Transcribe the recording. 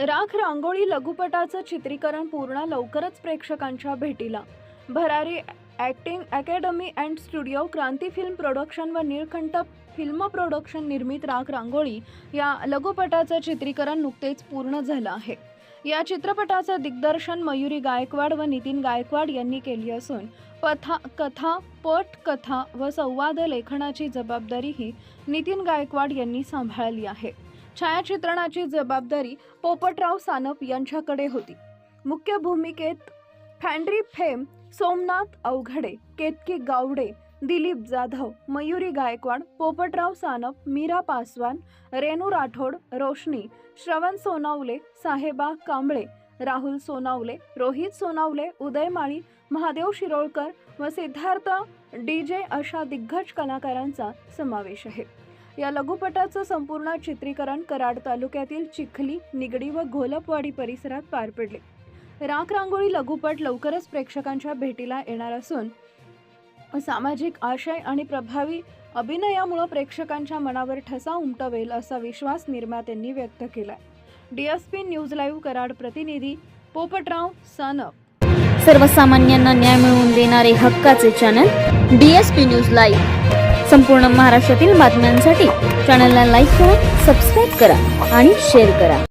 राख रांगोळी लघुपटाचं चित्रीकरण पूर्ण लवकरच प्रेक्षकांच्या भेटीला. भरारी acting academy and studio, Kranti film production व नीलकंठ फिल्म प्रोडक्शन निर्मित राख रांगोळी या लघुपटाचं चित्रीकरण नुकतेच पूर्ण झालं आहे. या चित्रपटाचं दिग्दर्शन मयुरी गायकवाड व नितीन गायकवाड यांनी केली असून पटकथा व संवाद लेखनाची जबाबदारीही नितीन गायकवाड यांनी सांभाळली आहे. छायाचित्रणाची जबाबदारी पोपटराव सानप यांच्याकडे होती. मुख्य भूमिकेत फॅन्ड्री फेम, सोमनाथ अवघडे, केतकी गावडे, दिलीप जाधव, मयुरी गायकवाड, पोपटराव सानप, मीरा पासवान, रेणू राठोड, रोशनी, श्रवण सोनावले, साहेबा कांबळे, राहुल सोनावले, रोहित सोनावले, उदय माळी, महादेव शिरोळकर व सिद्धार्थ डीजे अशा दिग्गज कलाकारांचा समावेश आहे. या लघुपटाचं संपूर्ण चित्रीकरण कराड तालुक्यातील चिखली, निगडी व घोलपवाडी परिसरात पार पडले. राख रांगोळी लघुपट लवकरच प्रेक्षकांच्या भेटीला येणार असून सामाजिक आशय आणि प्रभावी अभिनयामुळे प्रेक्षकांच्या मनावर ठसा उमटवेल असा विश्वास निर्मात्यांनी व्यक्त केलाय. DSP न्यूज लाईव्ह कराड प्रतिनिधी पोपटराव सानप. सर्वसामान्यांना न्याय मिळवून देणारे हक्काचे चॅनल DSP न्यूज लाईव्ह. संपूर्ण महाराष्ट्रातील बातम्यांसाठी चॅनलला लाईक करा, सबस्क्राईब करा आणि शेअर करा.